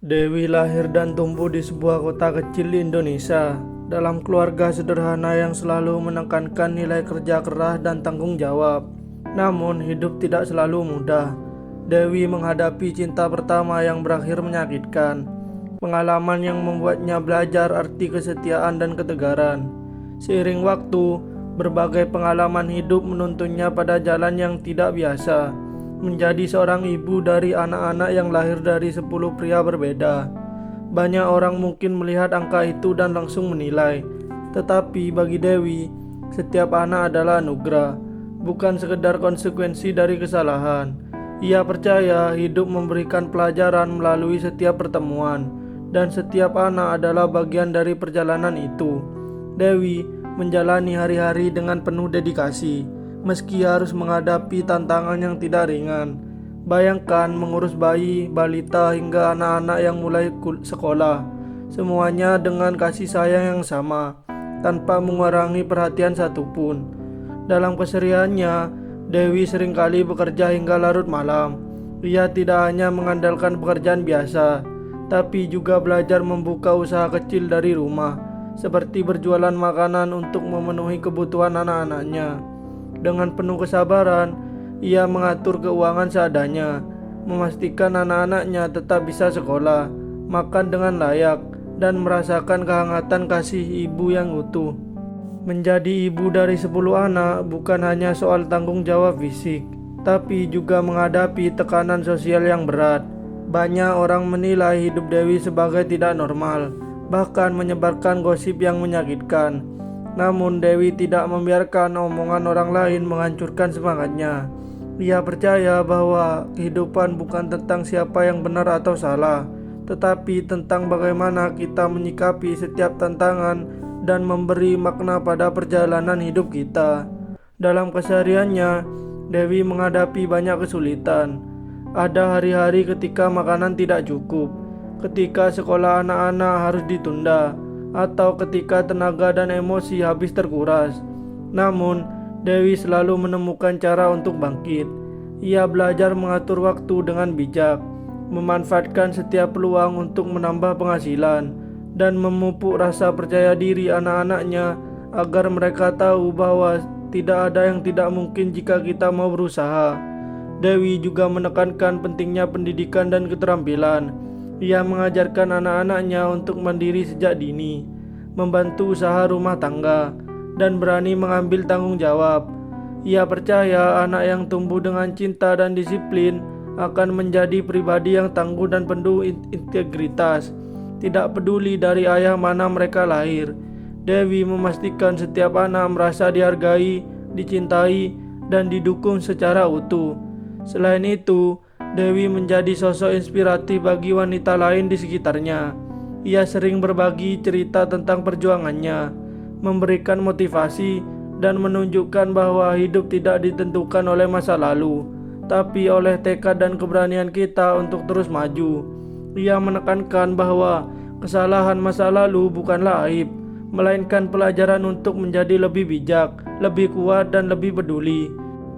Dewi lahir dan tumbuh di sebuah kota kecil di Indonesia, dalam keluarga sederhana yang selalu menekankan nilai kerja keras dan tanggung jawab. Namun, hidup tidak selalu mudah. Dewi menghadapi cinta pertama yang berakhir menyakitkan, pengalaman yang membuatnya belajar arti kesetiaan dan ketegaran. Seiring waktu, berbagai pengalaman hidup menuntunnya pada jalan yang tidak biasa, menjadi seorang ibu dari anak-anak yang lahir dari 10 pria berbeda. Banyak orang mungkin melihat angka itu dan langsung menilai, tetapi bagi Dewi, setiap anak adalah anugerah, bukan sekedar konsekuensi dari kesalahan. Ia percaya hidup memberikan pelajaran melalui setiap pertemuan, dan setiap anak adalah bagian dari perjalanan itu. Dewi menjalani hari-hari dengan penuh dedikasi, meski harus menghadapi tantangan yang tidak ringan. Bayangkan mengurus bayi, balita hingga anak-anak yang mulai sekolah, semuanya dengan kasih sayang yang sama, tanpa mengurangi perhatian satupun. Dalam kesehariannya, Dewi seringkali bekerja hingga larut malam. Ia tidak hanya mengandalkan pekerjaan biasa, tapi juga belajar membuka usaha kecil dari rumah, seperti berjualan makanan untuk memenuhi kebutuhan anak-anaknya. Dengan penuh kesabaran, ia mengatur keuangan seadanya, memastikan anak-anaknya tetap bisa sekolah, makan dengan layak, dan merasakan kehangatan kasih ibu yang utuh. Menjadi ibu dari 10 anak bukan hanya soal tanggung jawab fisik, tapi juga menghadapi tekanan sosial yang berat. Banyak orang menilai hidup Dewi sebagai tidak normal, bahkan menyebarkan gosip yang menyakitkan. Namun Dewi tidak membiarkan omongan orang lain menghancurkan semangatnya. Ia percaya bahwa kehidupan bukan tentang siapa yang benar atau salah, tetapi tentang bagaimana kita menyikapi setiap tantangan dan memberi makna pada perjalanan hidup kita. Dalam kesehariannya, Dewi menghadapi banyak kesulitan. Ada hari-hari ketika makanan tidak cukup, ketika sekolah anak-anak harus ditunda, atau ketika tenaga dan emosi habis terkuras. Namun, Dewi selalu menemukan cara untuk bangkit. Ia belajar mengatur waktu dengan bijak, memanfaatkan setiap peluang untuk menambah penghasilan, dan memupuk rasa percaya diri anak-anaknya agar mereka tahu bahwa tidak ada yang tidak mungkin jika kita mau berusaha. Dewi juga menekankan pentingnya pendidikan dan keterampilan. Ia mengajarkan anak-anaknya untuk mandiri sejak dini, membantu usaha rumah tangga, dan berani mengambil tanggung jawab. Ia percaya anak yang tumbuh dengan cinta dan disiplin akan menjadi pribadi yang tangguh dan penuh integritas, tidak peduli dari ayah mana mereka lahir. Dewi memastikan setiap anak merasa dihargai, dicintai, dan didukung secara utuh. Selain itu, Dewi menjadi sosok inspiratif bagi wanita lain di sekitarnya. Ia sering berbagi cerita tentang perjuangannya, memberikan motivasi, dan menunjukkan bahwa hidup tidak ditentukan oleh masa lalu, tapi oleh tekad dan keberanian kita untuk terus maju. Ia menekankan bahwa kesalahan masa lalu bukanlah aib, melainkan pelajaran untuk menjadi lebih bijak, lebih kuat, dan lebih peduli.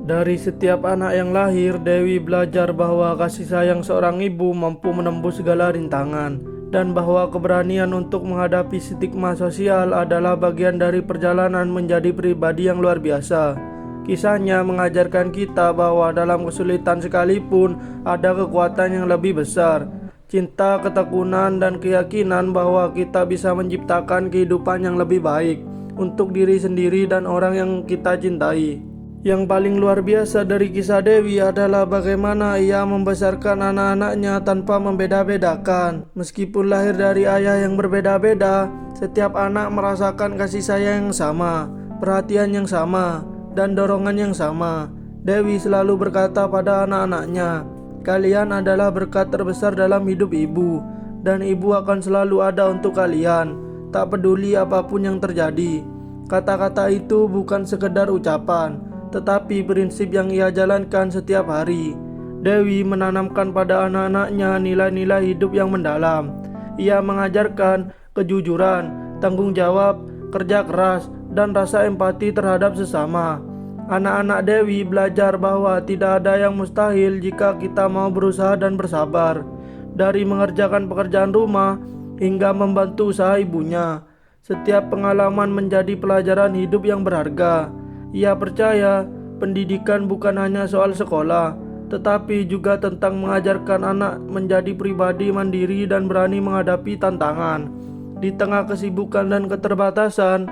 Dari setiap anak yang lahir, Dewi belajar bahwa kasih sayang seorang ibu mampu menembus segala rintangan, dan bahwa keberanian untuk menghadapi stigma sosial adalah bagian dari perjalanan menjadi pribadi yang luar biasa. Kisahnya mengajarkan kita bahwa dalam kesulitan sekalipun ada kekuatan yang lebih besar, cinta, ketekunan, dan keyakinan bahwa kita bisa menciptakan kehidupan yang lebih baik untuk diri sendiri dan orang yang kita cintai. Yang paling luar biasa dari kisah Dewi adalah bagaimana ia membesarkan anak-anaknya tanpa membeda-bedakan. Meskipun lahir dari ayah yang berbeda-beda, setiap anak merasakan kasih sayang yang sama, perhatian yang sama, dan dorongan yang sama. Dewi selalu berkata pada anak-anaknya, "Kalian adalah berkat terbesar dalam hidup ibu, dan ibu akan selalu ada untuk kalian, tak peduli apapun yang terjadi." Kata-kata itu bukan sekedar ucapan, tetapi prinsip yang ia jalankan setiap hari. Dewi menanamkan pada anak-anaknya nilai-nilai hidup yang mendalam. Ia mengajarkan kejujuran, tanggung jawab, kerja keras, dan rasa empati terhadap sesama. Anak-anak Dewi belajar bahwa tidak ada yang mustahil jika kita mau berusaha dan bersabar. dari mengerjakan pekerjaan rumah hingga membantu usaha ibunya. Setiap pengalaman menjadi pelajaran hidup yang berharga. Ia percaya pendidikan bukan hanya soal sekolah, tetapi juga tentang mengajarkan anak menjadi pribadi mandiri dan berani menghadapi tantangan. Di tengah kesibukan dan keterbatasan,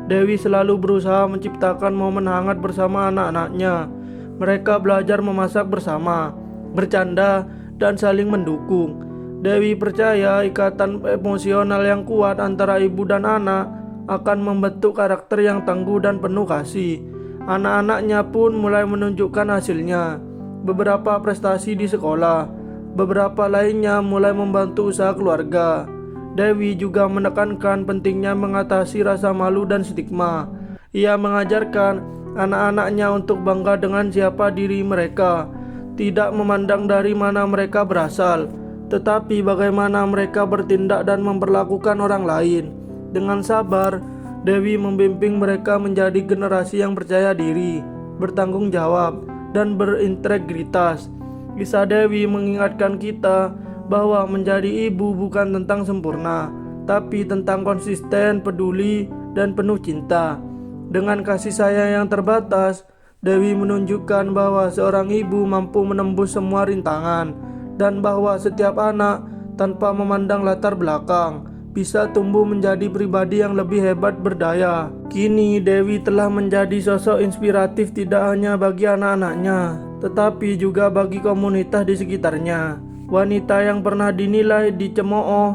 Dewi selalu berusaha menciptakan momen hangat bersama anak-anaknya. Mereka belajar memasak bersama, bercanda, dan saling mendukung. Dewi percaya ikatan emosional yang kuat antara ibu dan anak akan membentuk karakter yang tangguh dan penuh kasih. Anak-anaknya pun mulai menunjukkan hasilnya. Beberapa prestasi di sekolah, beberapa lainnya mulai membantu usaha keluarga. Dewi juga menekankan pentingnya mengatasi rasa malu dan stigma. Ia mengajarkan anak-anaknya untuk bangga dengan siapa diri mereka, tidak memandang dari mana mereka berasal, tetapi bagaimana mereka bertindak dan memperlakukan orang lain. Dengan sabar, Dewi membimbing mereka menjadi generasi yang percaya diri, bertanggung jawab, dan berintegritas. Kisah Dewi mengingatkan kita bahwa menjadi ibu bukan tentang sempurna, tapi tentang konsisten, peduli, dan penuh cinta. Dengan kasih sayang yang terbatas, Dewi menunjukkan bahwa seorang ibu mampu menembus semua rintangan, dan bahwa setiap anak, tanpa memandang latar belakang, bisa tumbuh menjadi pribadi yang lebih hebat berdaya. Kini Dewi telah menjadi sosok inspiratif tidak hanya bagi anak-anaknya, tetapi juga bagi komunitas di sekitarnya. Wanita yang pernah dinilai dicemooh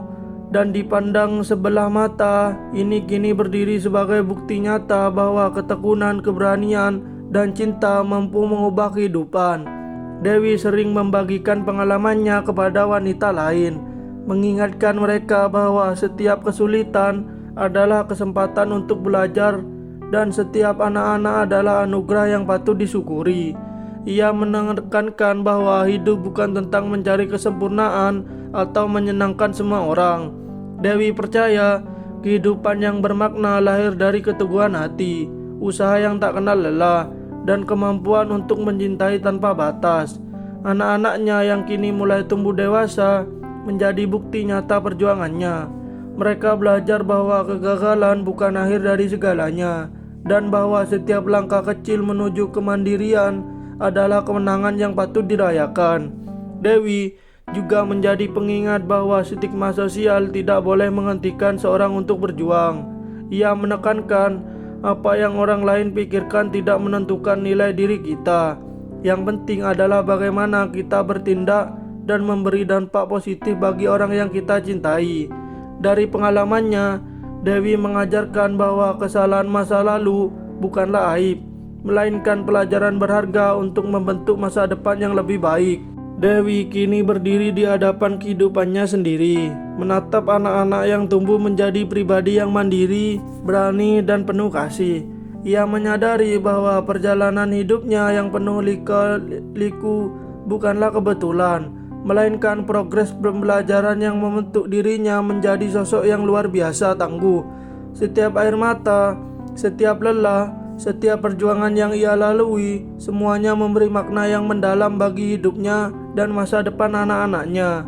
dan dipandang sebelah mata, ini kini berdiri sebagai bukti nyata bahwa ketekunan, keberanian, dan cinta mampu mengubah kehidupan. Dewi sering membagikan pengalamannya kepada wanita lain, mengingatkan mereka bahwa setiap kesulitan adalah kesempatan untuk belajar dan setiap anak-anak adalah anugerah yang patut disyukuri. Ia menekankan bahwa hidup bukan tentang mencari kesempurnaan atau menyenangkan semua orang. Dewi percaya kehidupan yang bermakna lahir dari keteguhan hati, usaha yang tak kenal lelah, dan kemampuan untuk mencintai tanpa batas. Anak-anaknya yang kini mulai tumbuh dewasa menjadi bukti nyata perjuangannya. Mereka belajar bahwa kegagalan bukan akhir dari segalanya, dan bahwa setiap langkah kecil menuju kemandirian adalah kemenangan yang patut dirayakan. Dewi juga menjadi pengingat bahwa stigma sosial tidak boleh menghentikan seorang untuk berjuang. Ia menekankan apa yang orang lain pikirkan tidak menentukan nilai diri kita. Yang penting adalah bagaimana kita bertindak dan memberi dampak positif bagi orang yang kita cintai. Dari pengalamannya, Dewi mengajarkan bahwa kesalahan masa lalu bukanlah aib, melainkan pelajaran berharga untuk membentuk masa depan yang lebih baik. Dewi kini berdiri di hadapan kehidupannya sendiri, menatap anak-anak yang tumbuh menjadi pribadi yang mandiri, berani, dan penuh kasih. Ia menyadari bahwa perjalanan hidupnya yang penuh lika-liku bukanlah kebetulan, melainkan progres pembelajaran yang membentuk dirinya menjadi sosok yang luar biasa tangguh. Setiap air mata, setiap lelah, setiap perjuangan yang ia lalui, semuanya memberi makna yang mendalam bagi hidupnya dan masa depan anak-anaknya.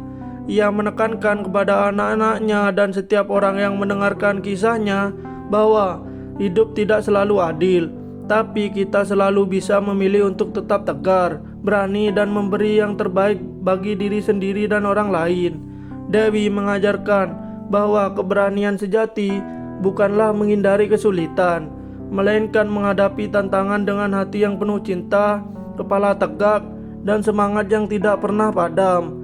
Ia menekankan kepada anak-anaknya dan setiap orang yang mendengarkan kisahnya bahwa hidup tidak selalu adil, tapi kita selalu bisa memilih untuk tetap tegar, berani, dan memberi yang terbaik bagi diri sendiri dan orang lain. Dewi mengajarkan bahwa keberanian sejati bukanlah menghindari kesulitan, melainkan menghadapi tantangan dengan hati yang penuh cinta, kepala tegak, dan semangat yang tidak pernah padam.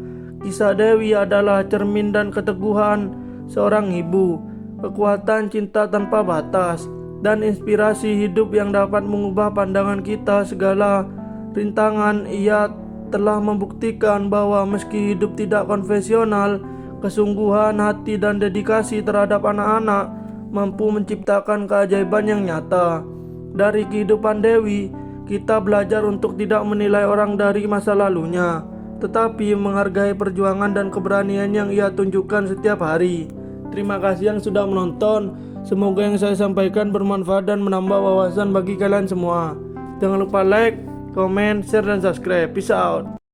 Kisah Dewi adalah cermin dan keteguhan seorang ibu, kekuatan cinta tanpa batas, dan inspirasi hidup yang dapat mengubah pandangan kita segala rintangan. Ia telah membuktikan bahwa meski hidup tidak konvensional, kesungguhan hati dan dedikasi terhadap anak-anak mampu menciptakan keajaiban yang nyata. Dari kehidupan Dewi, kita belajar untuk tidak menilai orang dari masa lalunya, tetapi menghargai perjuangan dan keberanian yang ia tunjukkan setiap hari. Terima kasih yang sudah menonton. Semoga yang saya sampaikan bermanfaat dan menambah wawasan bagi kalian semua. Jangan lupa like, comment, share, dan subscribe. Peace out.